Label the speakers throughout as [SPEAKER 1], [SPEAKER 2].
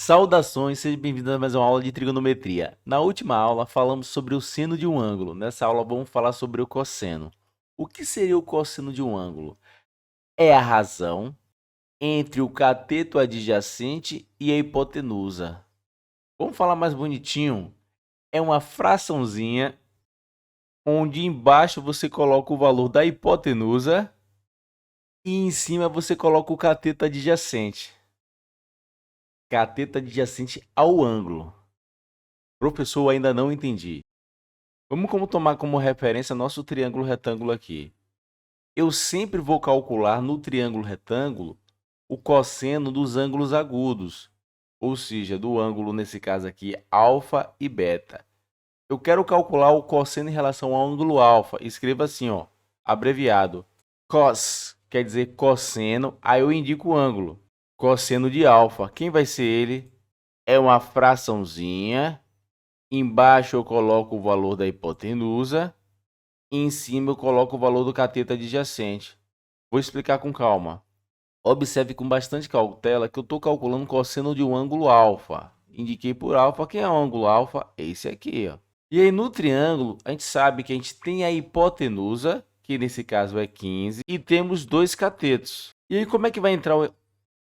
[SPEAKER 1] Saudações, seja bem-vindo a mais uma aula de trigonometria. Na última aula, falamos sobre o seno de um ângulo. Nessa aula, vamos falar sobre o cosseno. O que seria o cosseno de um ângulo? É a razão entre o cateto adjacente e a hipotenusa. Vamos falar mais bonitinho? É uma fraçãozinha onde embaixo você coloca o valor da hipotenusa e em cima você coloca o cateto adjacente. Cateto adjacente ao ângulo. Professor, ainda não entendi. Vamos tomar como referência nosso triângulo retângulo aqui. Eu sempre vou calcular no triângulo retângulo o cosseno dos ângulos agudos, ou seja, do ângulo, nesse caso aqui, alfa e beta. Eu quero calcular o cosseno em relação ao ângulo alfa. Escreva assim, ó, abreviado. Cos quer dizer cosseno, aí eu indico o ângulo. Cosseno de alfa, quem vai ser ele? É uma fraçãozinha. Embaixo eu coloco o valor da hipotenusa. E em cima eu coloco o valor do cateto adjacente. Vou explicar com calma. Observe com bastante cautela que eu estou calculando o cosseno de um ângulo alfa. Indiquei por alfa. Quem é o ângulo alfa? Esse aqui, ó. E aí no triângulo, a gente sabe que a gente tem a hipotenusa, que nesse caso é 15, e temos dois catetos. E aí como é que vai entrar o...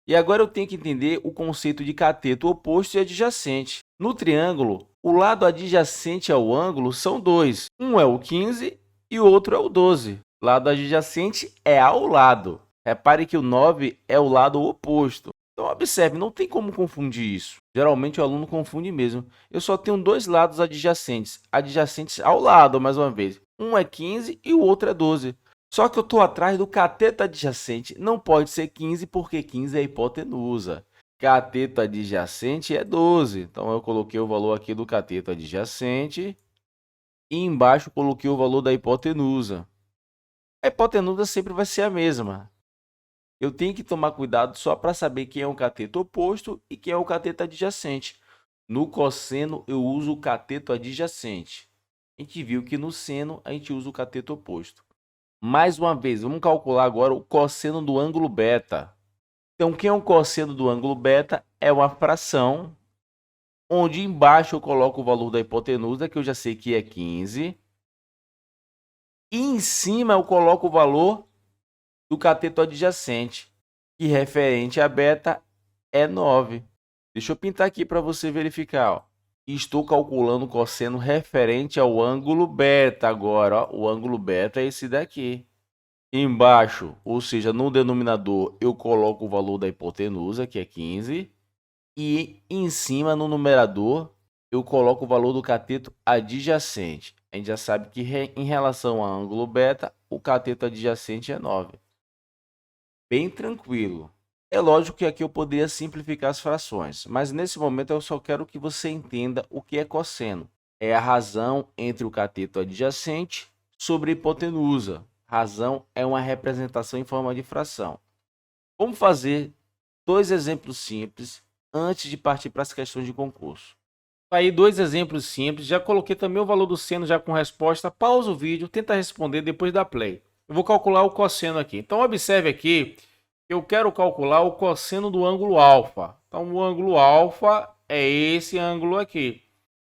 [SPEAKER 1] E agora eu tenho que entender o conceito de cateto oposto e adjacente. No triângulo, o lado adjacente ao ângulo são dois. Um é o 15 e o outro é o 12. Lado adjacente é ao lado. Repare que o 9 é o lado oposto. Então, observe, não tem como confundir isso. Geralmente, o aluno confunde mesmo. Eu só tenho dois lados adjacentes. Adjacentes ao lado, mais uma vez. Um é 15 e o outro é 12. Só que eu estou atrás do cateto adjacente. Não pode ser 15 porque 15 é a hipotenusa. Cateto adjacente é 12. Então, eu coloquei o valor aqui do cateto adjacente. E embaixo coloquei o valor da hipotenusa. A hipotenusa sempre vai ser a mesma. Eu tenho que tomar cuidado só para saber quem é o cateto oposto e quem é o cateto adjacente. No cosseno, eu uso o cateto adjacente. A gente viu que no seno, a gente usa o cateto oposto. Mais uma vez, vamos calcular agora o cosseno do ângulo beta. Então, quem é o cosseno do ângulo beta? É uma fração, onde embaixo eu coloco o valor da hipotenusa, que eu já sei que é 15. E em cima eu coloco o valor do cateto adjacente, que referente a beta é 9. Deixa eu pintar aqui para você verificar. Ó. Estou calculando o cosseno referente ao ângulo beta agora. Ó. O ângulo beta é esse daqui. Embaixo, ou seja, no denominador, eu coloco o valor da hipotenusa, que é 15. E em cima, no numerador, eu coloco o valor do cateto adjacente. A gente já sabe que em relação ao ângulo beta, o cateto adjacente é 9. Bem tranquilo. É lógico que aqui eu poderia simplificar as frações, mas nesse momento eu só quero que você entenda o que é cosseno. É a razão entre o cateto adjacente sobre a hipotenusa. Razão é uma representação em forma de fração. Vamos fazer dois exemplos simples antes de partir para as questões de concurso. Aí dois exemplos simples, já coloquei também o valor do seno já com resposta. Pausa o vídeo, tenta responder depois da play. Eu vou calcular o cosseno aqui. Então observe aqui que eu quero calcular o cosseno do ângulo alfa. Então o ângulo alfa é esse ângulo aqui.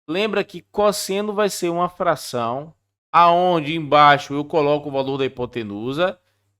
[SPEAKER 1] Lembra que cosseno vai ser uma fração aonde embaixo eu coloco o valor da hipotenusa,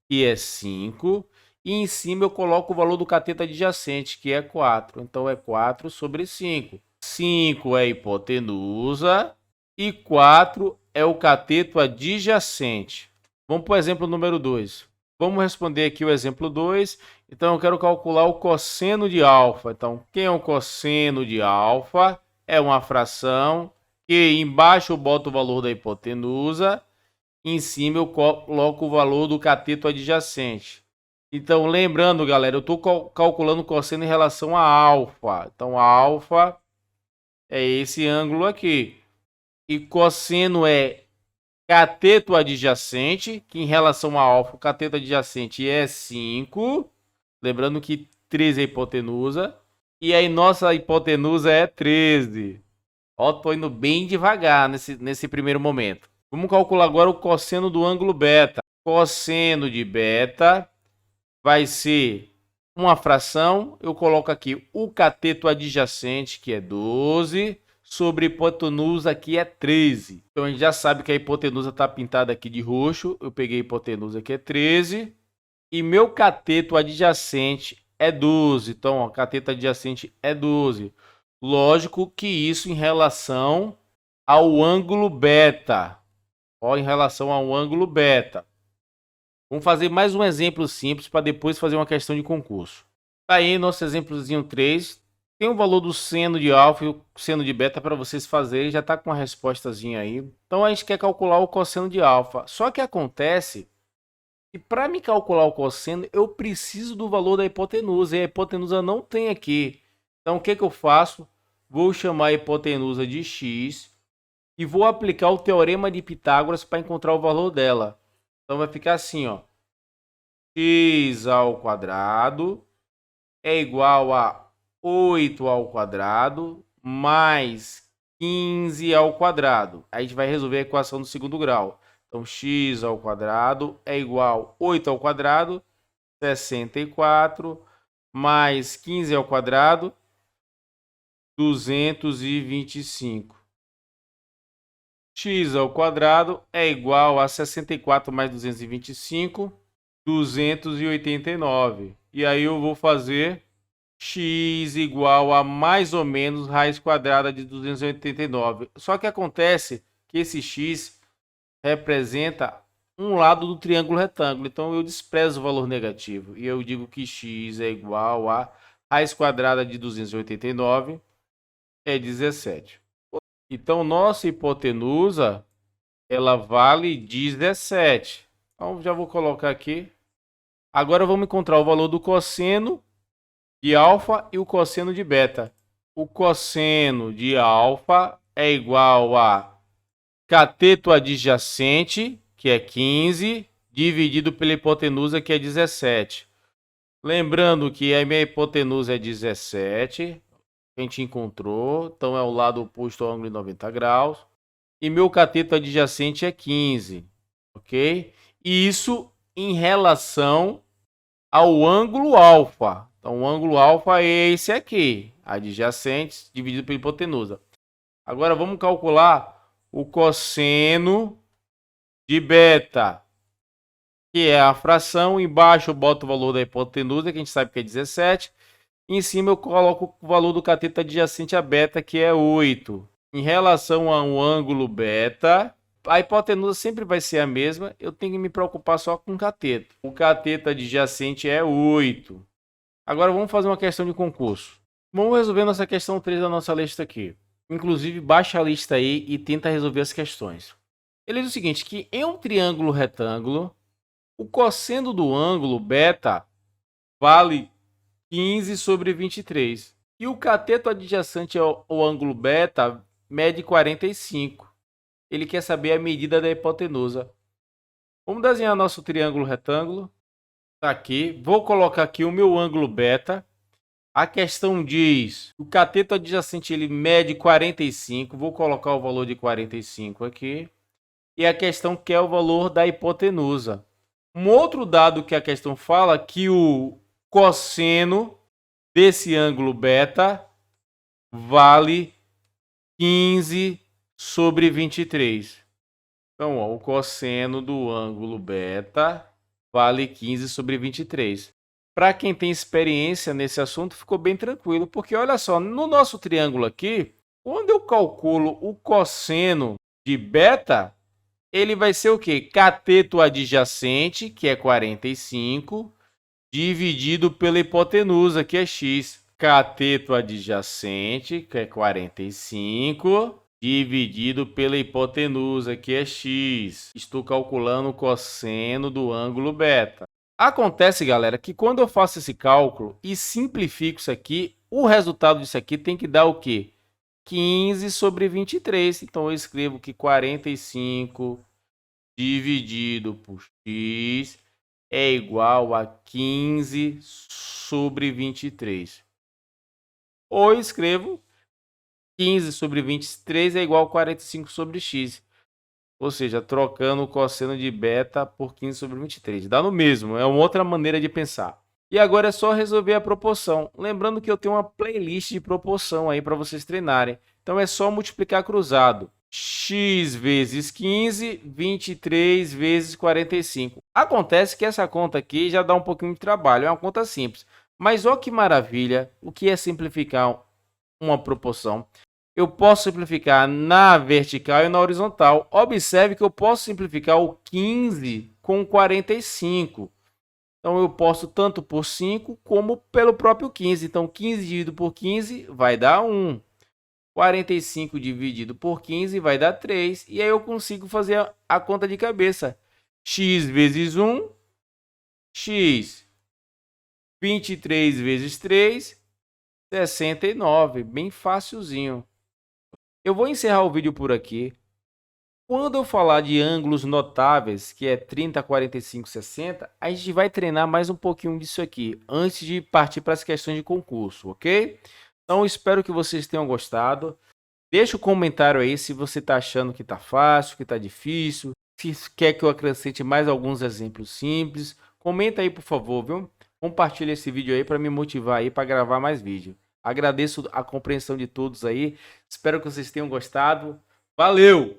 [SPEAKER 1] que é 5, e em cima eu coloco o valor do cateto adjacente, que é 4. Então é 4 sobre 5. 5 é a hipotenusa e 4 é o cateto adjacente. Vamos para o exemplo número 2. Vamos responder aqui o exemplo 2. Então, eu quero calcular o cosseno de alfa. Então, quem é o cosseno de alfa? É uma fração que embaixo eu boto o valor da hipotenusa, em cima eu coloco o valor do cateto adjacente. Então, lembrando, galera, eu estou calculando o cosseno em relação a alfa. Então, a alfa é esse ângulo aqui. E cosseno é cateto adjacente, que em relação a alfa, o cateto adjacente é 5. Lembrando que 13 é a hipotenusa. E aí, nossa hipotenusa é 13. Ó, tô indo bem devagar nesse primeiro momento. Vamos calcular agora o cosseno do ângulo beta. Cosseno de beta vai ser uma fração, eu coloco aqui o cateto adjacente, que é 12, sobre hipotenusa, que é 13. Então, a gente já sabe que a hipotenusa está pintada aqui de roxo. Eu peguei a hipotenusa, que é 13. E meu cateto adjacente é 12. Então, o cateto adjacente é 12. Lógico que isso em relação ao ângulo beta. Ó, em relação ao ângulo beta. Vamos fazer mais um exemplo simples para depois fazer uma questão de concurso. Tá aí nosso exemplozinho 3. Tem o valor do seno de alfa e o seno de beta para vocês fazerem. Já está com uma respostazinha aí. Então, a gente quer calcular o cosseno de alfa. Só que acontece que para me calcular o cosseno, eu preciso do valor da hipotenusa. E a hipotenusa não tem aqui. Então, o que eu faço? Vou chamar a hipotenusa de x e vou aplicar o teorema de Pitágoras para encontrar o valor dela. Então, vai ficar assim, ó. X ao quadrado é igual a 8 ao quadrado mais 15 ao quadrado. Aí a gente vai resolver a equação do segundo grau. Então, x ao quadrado é igual a 8 ao quadrado, 64, mais 15 ao quadrado, 225. X ao quadrado é igual a 64 mais 225, 289. E aí eu vou fazer x igual a mais ou menos raiz quadrada de 289. Só que acontece que esse x representa um lado do triângulo retângulo. Então eu desprezo o valor negativo. E eu digo que x é igual a raiz quadrada de 289 é 17. Então nossa hipotenusa ela vale 17. Então já vou colocar aqui. Agora vamos encontrar o valor do cosseno de alfa e o cosseno de beta. O cosseno de alfa é igual a cateto adjacente, que é 15, dividido pela hipotenusa, que é 17. Lembrando que a minha hipotenusa é 17, a gente encontrou, então é o lado oposto ao ângulo de 90 graus. E meu cateto adjacente é 15, ok? E isso em relação ao ângulo alfa. Então, o ângulo alfa é esse aqui, adjacente dividido pela hipotenusa. Agora, vamos calcular o cosseno de beta, que é a fração. Embaixo eu boto o valor da hipotenusa, que a gente sabe que é 17. Em cima eu coloco o valor do cateto adjacente a beta, que é 8. Em relação ao ângulo beta, a hipotenusa sempre vai ser a mesma. Eu tenho que me preocupar só com o cateto. O cateto adjacente é 8. Agora vamos fazer uma questão de concurso. Vamos resolver nossa questão 3 da nossa lista aqui. Inclusive, baixa a lista aí e tenta resolver as questões. Ele diz o seguinte, que em um triângulo retângulo, o cosseno do ângulo beta vale 15 sobre 23. E o cateto adjacente ao ângulo beta mede 45. Ele quer saber a medida da hipotenusa. Vamos desenhar nosso triângulo retângulo. Tá aqui. Vou colocar aqui o meu ângulo beta. A questão diz, o cateto adjacente ele mede 45. Vou colocar o valor de 45 aqui. E a questão quer o valor da hipotenusa. Um outro dado que a questão fala que o cosseno desse ângulo beta vale 15 sobre 23. Então, ó, o cosseno do ângulo beta vale 15 sobre 23. Para quem tem experiência nesse assunto, ficou bem tranquilo, porque olha só, no nosso triângulo aqui, quando eu calculo o cosseno de beta, ele vai ser o quê? Cateto adjacente, que é 45, dividido pela hipotenusa, que é x. Cateto adjacente, que é 45, dividido pela hipotenusa, que é x. Estou calculando o cosseno do ângulo beta. Acontece, galera, que quando eu faço esse cálculo e simplifico isso aqui, o resultado disso aqui tem que dar o quê? 15 sobre 23. Então, eu escrevo que 45 dividido por x é igual a 15 sobre 23. Ou eu escrevo 15 sobre 23 é igual a 45 sobre x. Ou seja, trocando o cosseno de beta por 15 sobre 23. Dá no mesmo, é uma outra maneira de pensar. E agora é só resolver a proporção. Lembrando que eu tenho uma playlist de proporção aí para vocês treinarem. Então é só multiplicar cruzado. X vezes 15, 23 vezes 45. Acontece que essa conta aqui já dá um pouquinho de trabalho, é uma conta simples. Mas olha que maravilha, o que é simplificar uma proporção? Eu posso simplificar na vertical e na horizontal. Observe que eu posso simplificar o 15 com 45. Então, eu posso tanto por 5 como pelo próprio 15. Então, 15 dividido por 15 vai dar 1. 45 dividido por 15 vai dar 3. E aí eu consigo fazer a conta de cabeça. X vezes 1, x. 23 vezes 3, 69. Bem facilzinho. Eu vou encerrar o vídeo por aqui. Quando eu falar de ângulos notáveis, que é 30, 45, 60, a gente vai treinar mais um pouquinho disso aqui, antes de partir para as questões de concurso, ok? Então, espero que vocês tenham gostado. Deixa um comentário aí se você está achando que está fácil, que está difícil, se quer que eu acrescente mais alguns exemplos simples. Comenta aí, por favor, viu? Compartilha esse vídeo aí para me motivar aí para gravar mais vídeo. Agradeço a compreensão de todos aí. Espero que vocês tenham gostado. Valeu!